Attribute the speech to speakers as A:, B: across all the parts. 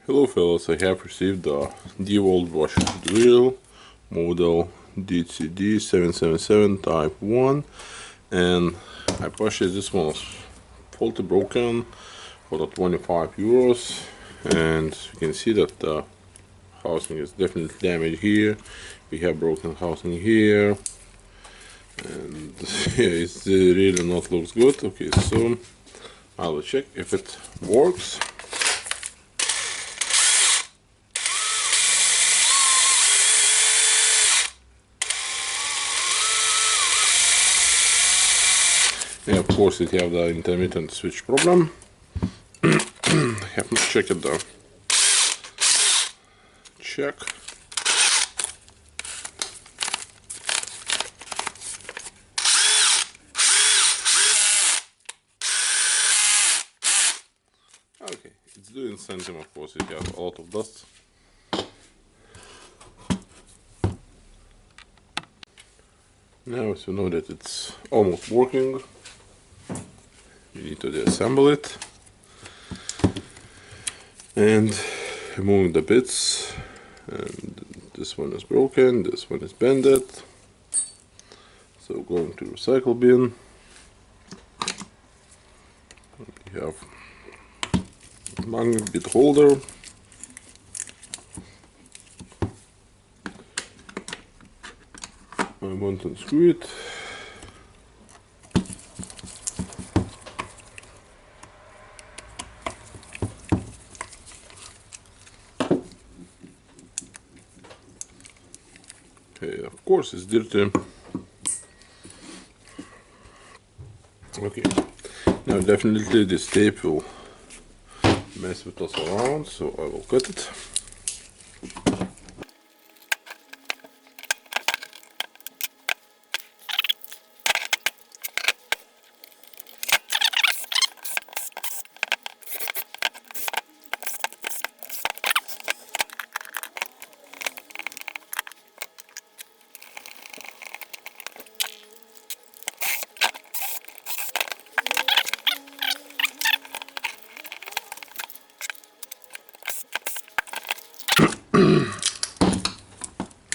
A: Hello fellas, I have received the DeWalt Bosch Drill model DCD777 type 1, and I purchased this one was faulty broken for the 25 euros, and you can see that the housing is definitely damaged here. We have broken housing here, and yeah, it's really not looks good. Okay, so I will check if it works. Yeah, of course it have the intermittent switch problem. I have not checked the check. Okay, it's doing something. Of course it has a lot of dust. Now, so you know that it's almost working, you need to disassemble it and remove the bits. And this one is broken, this one is bended, so going to recycle bin. We have magnet bit holder, I want to unscrew it. Okay, of course it's dirty. Okay, now definitely this tape will mess with us around, so I will cut it.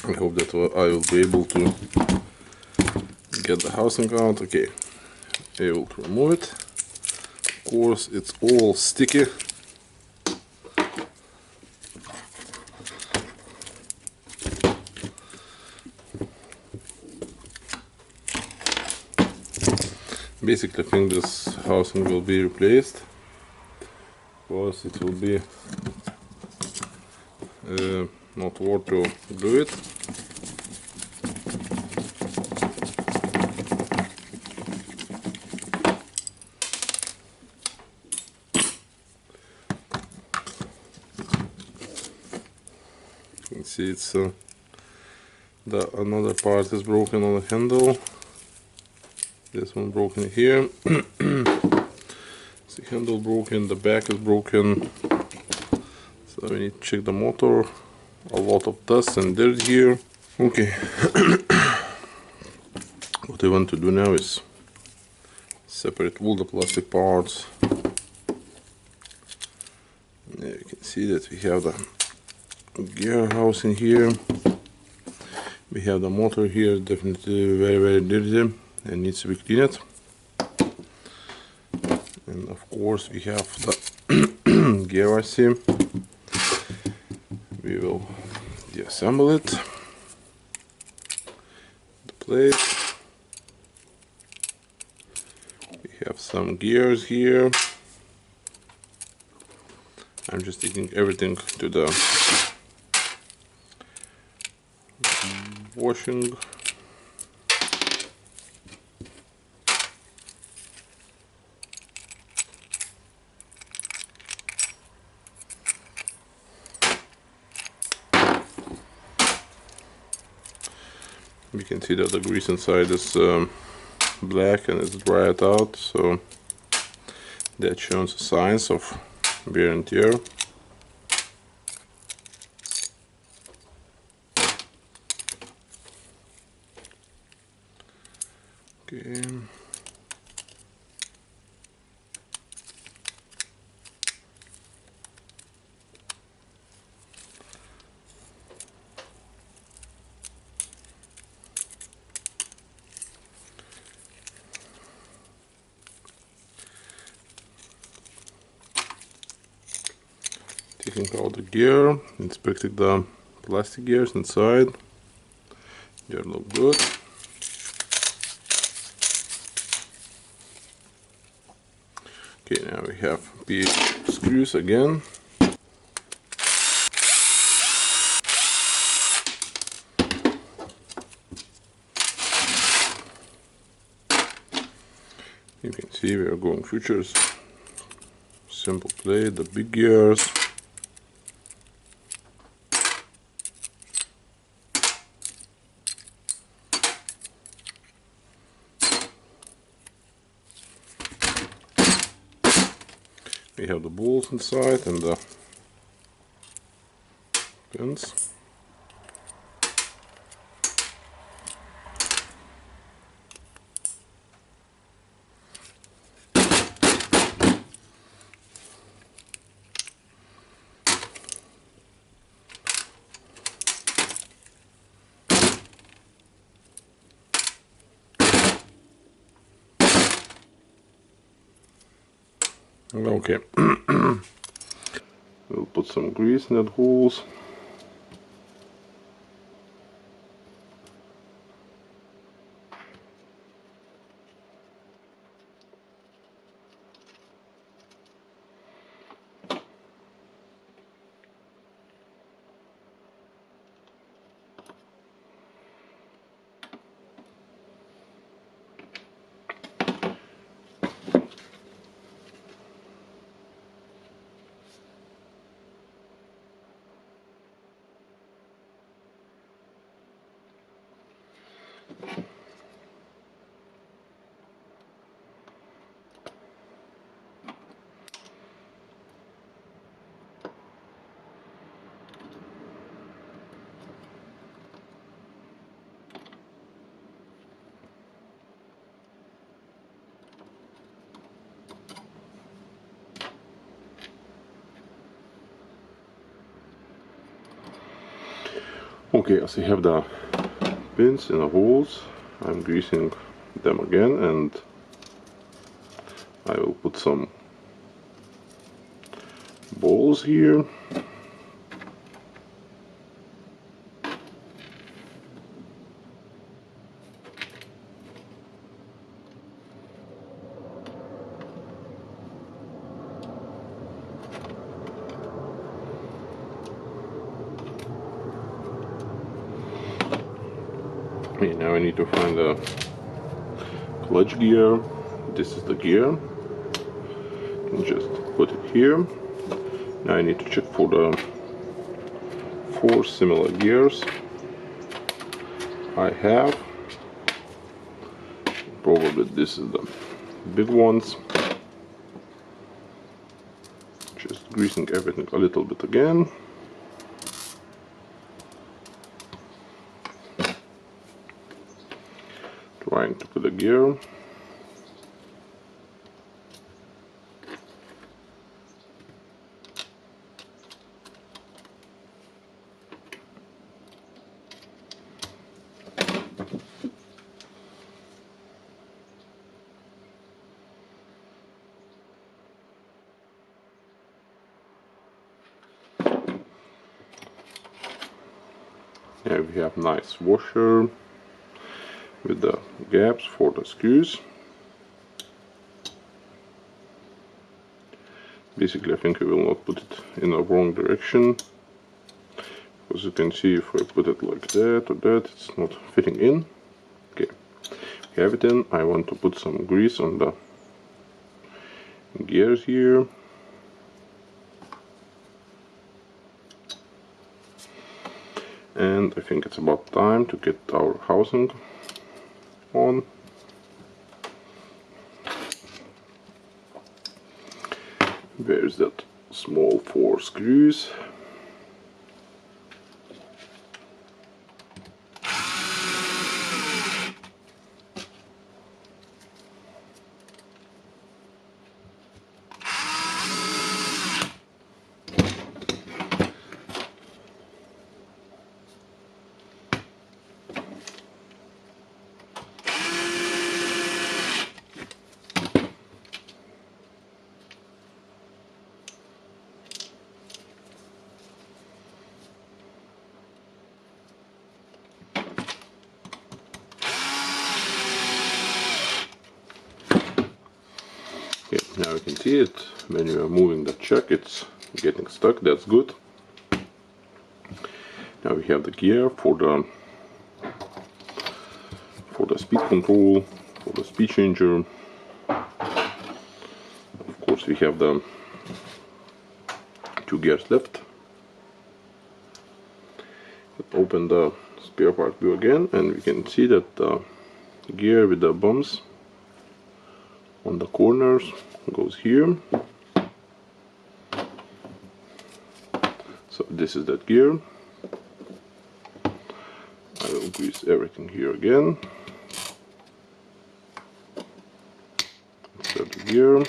A: I hope that I will be able to get the housing out. Okay, able to remove it. Of course, it's all sticky. Basically, I think this housing will be replaced because it will be not worth to glue it. You can see it's another part is broken on the handle. This one broken here. The handle broken, the back is broken. So we need to check the motor. A lot of dust and dirt here. Okay. What I want to do now is separate all the plastic parts. There you can see that we have the gear house in here. We have the motor here, definitely very dirty and needs to be cleaned. And of course we have the gear assy. We will deassemble it, the plate. We have some gears here. I'm just taking everything to the washing. You can see that the grease inside is black and it's dried out, so that shows signs of wear and tear. Okay. taking out the gear, inspecting the plastic gears inside. They look good. Okay, now we have big screws again. You can see we are going features. Simple plate, the big gears. We have the balls inside and the pins. Okay, we'll put some grease in that holes. Okay, as I have the pins in the holes, I'm greasing them again, and I will put some balls here. Okay, now I need to find the clutch gear. This is the gear. And just put it here. Now I need to check for the 4 similar gears. I have. Probably this is the big ones. Just greasing everything a little bit again. Trying to put a gear. Here we have nice washer with the gaps for the screws. Basically, I think I will not put it in the wrong direction, because you can see if I put it like that or that, it's not fitting in. Okay, we have it in. I want to put some grease on the gears here. And I think it's about time to get our housing on. There's that small 4 screws. Now you can see it when you are moving the chuck, it's getting stuck. That's good. Now we have the gear for the speed control, for the speed changer. Of course, we have the 2 gears left. Open the spare part view again, and we can see that the gear with the bumps on the corners goes here. So this is that gear. I will grease everything here again. Insert the gear.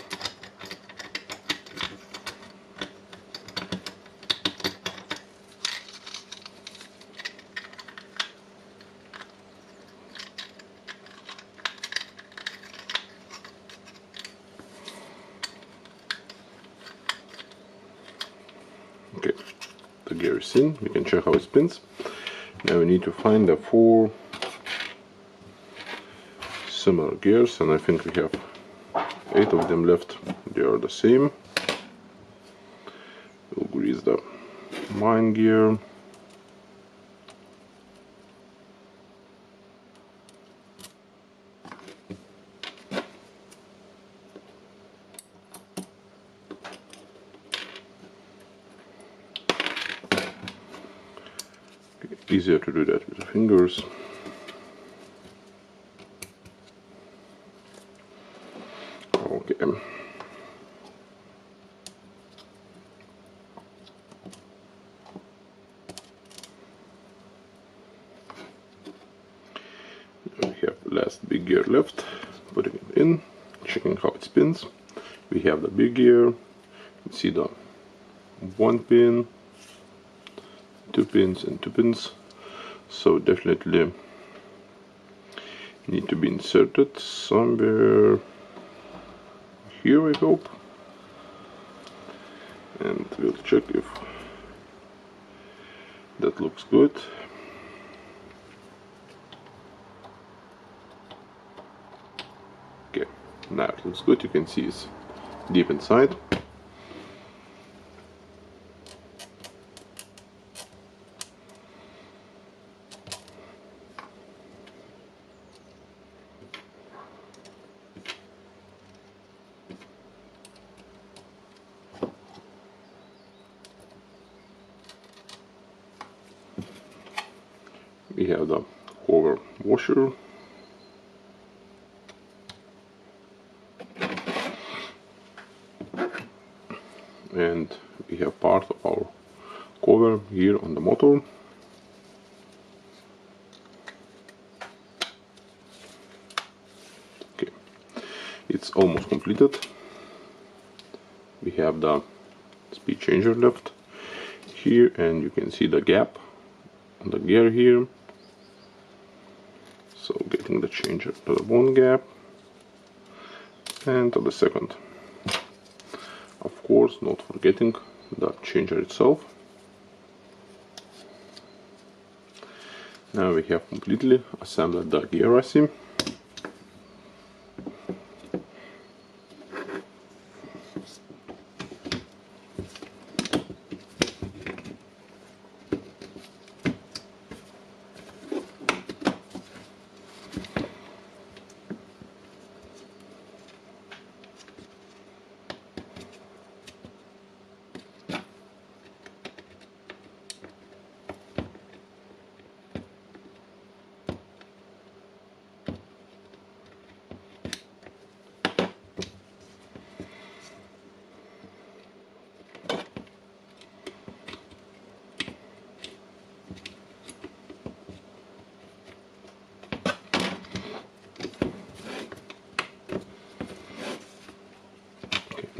A: Okay, the gear is in. We can check how it spins. Now we need to find the 4 similar gears, and I think we have 8 of them left. They are the same. We'll grease the main gear. Easier to do that with the fingers. Okay. We have the last big gear left. Putting it in, checking how it spins. We have the big gear. You can see the 1 pin, 2 pins, and 2 pins. So definitely need to be inserted somewhere here, I hope. And we'll check if that looks good. Okay, now it looks good. You can see it's deep inside. We have the cover washer, and we have part of our cover here on the motor. Okay, it's almost completed. We have the speed changer left here, and you can see the gap on the gear here. So getting the changer to the one gap and to the second. Of course, not forgetting the changer itself. Now we have completely assembled the gear assy.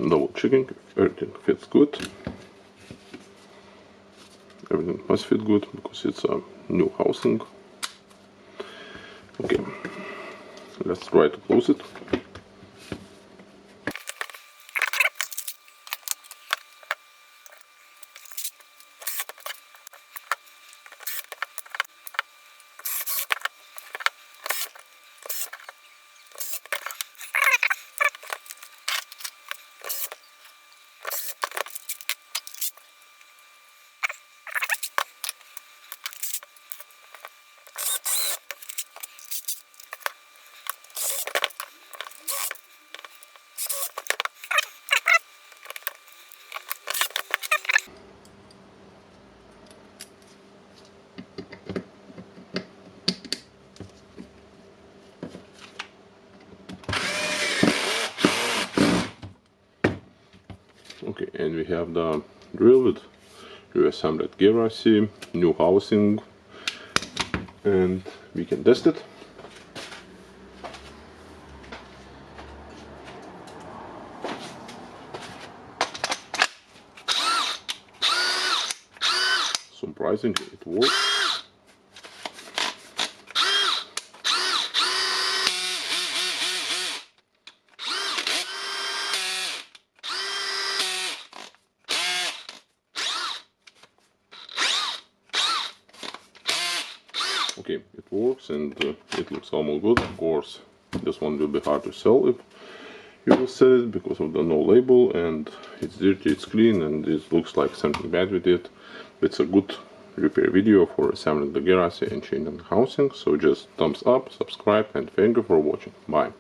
A: Double checking if everything fits good. Everything must fit good because it's a new housing. Okay, let's try to close it. and we have the drill with reassembled gear assy, new housing, and we can test it. Surprisingly, it works. Okay, it works, and it looks almost good. Of course, this one will be hard to sell if you will sell it because of the no label, and it's dirty, it's clean, and it looks like something bad with it. It's a good repair video for assembling the gear assy and changing the housing. So just thumbs up, subscribe, and thank you for watching. Bye.